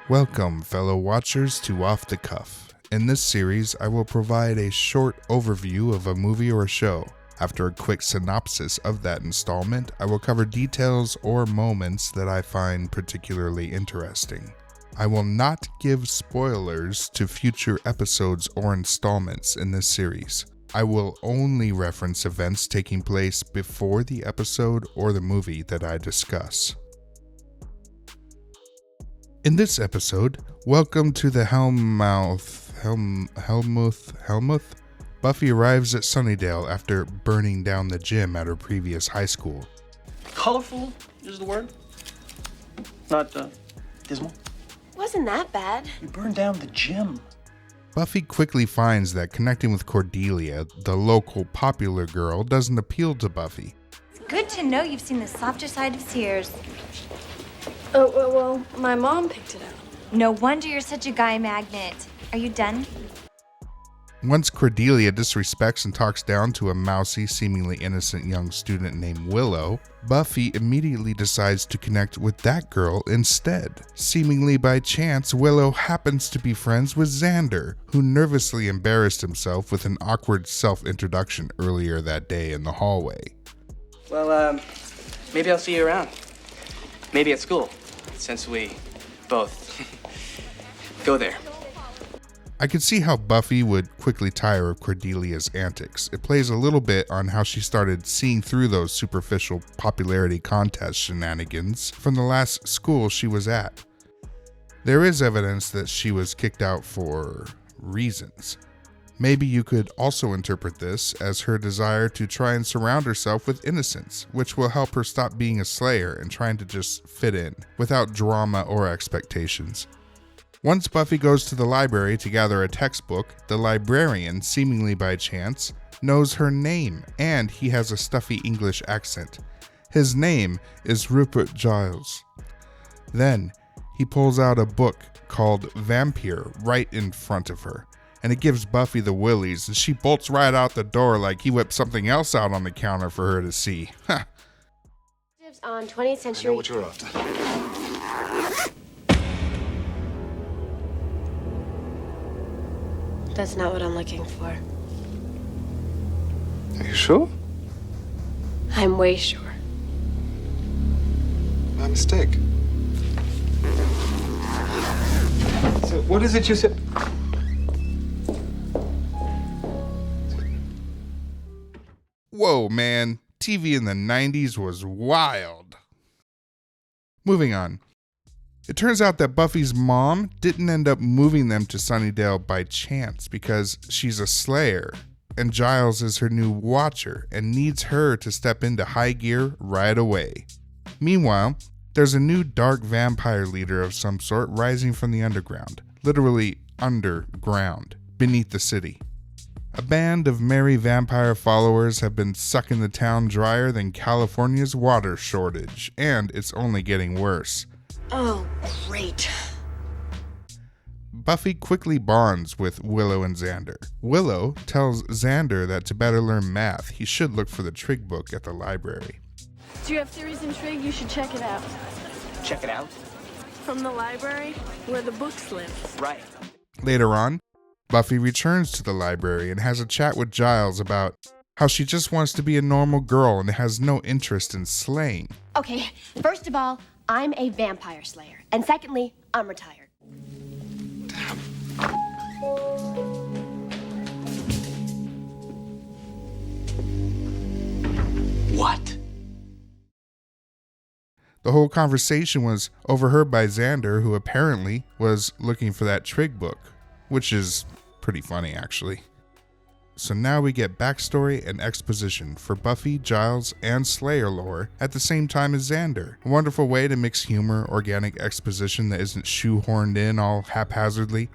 Welcome, fellow watchers, to Off the Cuff. In this series, I will provide a short overview of a movie or show. After a quick synopsis of that installment, I will cover details or moments that I find particularly interesting. I will not give spoilers to future episodes or installments in this series. I will only reference events taking place before the episode or the movie that I discuss. In this episode, welcome to the Hellmouth. Buffy arrives at Sunnydale after burning down the gym at her previous high school. Colorful is the word. Not dismal. Wasn't that bad. You burned down the gym. Buffy quickly finds that connecting with Cordelia, the local popular girl, doesn't appeal to Buffy. It's good to know you've seen the softer side of Sears. Oh, well, my mom picked it out. No wonder you're such a guy magnet. Are you done? Once Cordelia disrespects and talks down to a mousy, seemingly innocent young student named Willow, Buffy immediately decides to connect with that girl instead. Seemingly by chance, Willow happens to be friends with Xander, who nervously embarrassed himself with an awkward self-introduction earlier that day in the hallway. Well, maybe I'll see you around. Maybe at school, since we both go there. I could see how Buffy would quickly tire of Cordelia's antics. It plays a little bit on how she started seeing through those superficial popularity contest shenanigans from the last school she was at. There is evidence that she was kicked out for reasons. Maybe you could also interpret this as her desire to try and surround herself with innocence, which will help her stop being a slayer and trying to just fit in, without drama or expectations. Once Buffy goes to the library to gather a textbook, the librarian, seemingly by chance, knows her name, and he has a stuffy English accent. His name is Rupert Giles. Then, he pulls out a book called Vampire right in front of her, and it gives Buffy the willies, and she bolts right out the door like he whipped something else out on the counter for her to see. Ha! On 20th century. I know what you're after. That's not what I'm looking for. Are you sure? I'm way sure. My mistake. So, what is it you said? Whoa, man. TV in the 90s was wild. Moving on. It turns out that Buffy's mom didn't end up moving them to Sunnydale by chance because she's a slayer, and Giles is her new watcher and needs her to step into high gear right away. Meanwhile, there's a new dark vampire leader of some sort rising from the underground, literally underground, beneath the city. A band of merry vampire followers have been sucking the town drier than California's water shortage, and it's only getting worse. Oh, great. Buffy quickly bonds with Willow and Xander. Willow tells Xander that to better learn math, he should look for the trig book at the library. Do you have theories in trig? You should check it out. Check it out. From the library, where the books live. Right. Later on, Buffy returns to the library and has a chat with Giles about how she just wants to be a normal girl and has no interest in slaying. Okay, first of all, I'm a vampire slayer. And secondly, I'm retired. What? The whole conversation was overheard by Xander, who apparently was looking for that trig book, which is pretty funny actually. So now we get backstory and exposition for Buffy, Giles, and Slayer lore at the same time as Xander. A wonderful way to mix humor, organic exposition that isn't shoehorned in all haphazardly.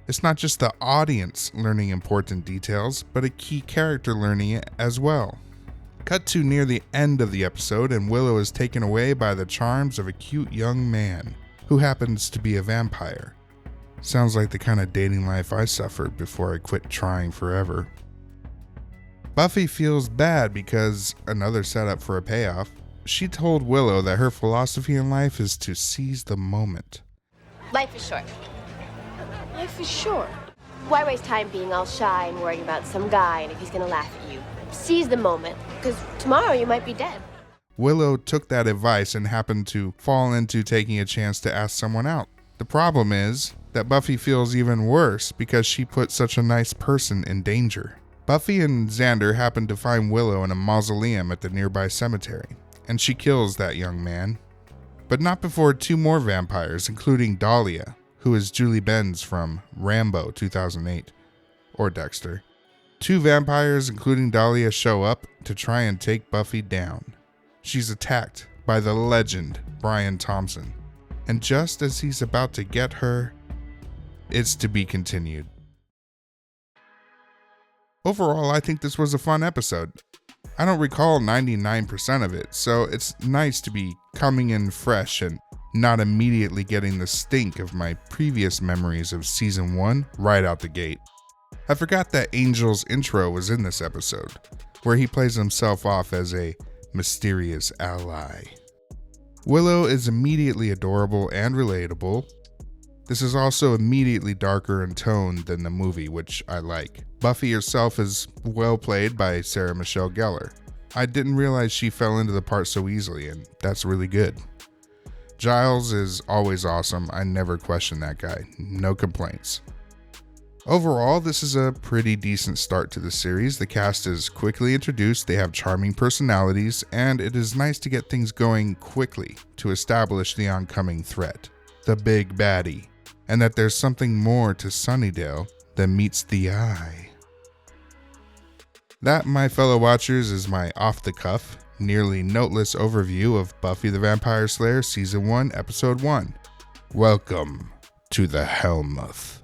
It's not just the audience learning important details, but a key character learning it as well. Cut to near the end of the episode, and Willow is taken away by the charms of a cute young man who happens to be a vampire. Sounds like the kind of dating life I suffered before I quit trying forever. Buffy feels bad because, another setup for a payoff, she told Willow that her philosophy in life is to seize the moment. Life is short. Life is short. Why waste time being all shy and worrying about some guy and if he's gonna laugh at you? Seize the moment, because tomorrow you might be dead. Willow took that advice and happened to fall into taking a chance to ask someone out. The problem is that Buffy feels even worse because she put such a nice person in danger. Buffy and Xander happen to find Willow in a mausoleum at the nearby cemetery, and she kills that young man. But not before two more vampires, including Dahlia, who is Julie Benz from Rambo 2008, or Dexter. Two vampires, including Dahlia, show up to try and take Buffy down. She's attacked by the legend, Brian Thompson. And just as he's about to get her, it's to be continued. Overall, I think this was a fun episode. I don't recall 99% of it, so it's nice to be coming in fresh and not immediately getting the stink of my previous memories of Season 1 right out the gate. I forgot that Angel's intro was in this episode, where he plays himself off as a mysterious ally. Willow is immediately adorable and relatable. This is also immediately darker in tone than the movie, which I like. Buffy herself is well played by Sarah Michelle Gellar. I didn't realize she fell into the part so easily, and that's really good. Giles is always awesome. I never question that guy. No complaints. Overall, this is a pretty decent start to the series. The cast is quickly introduced, they have charming personalities, and it is nice to get things going quickly to establish the oncoming threat, the big baddie, and that there's something more to Sunnydale than meets the eye. That, my fellow watchers, is my off-the-cuff, nearly noteless overview of Buffy the Vampire Slayer Season 1, Episode 1. Welcome to the Hellmouth.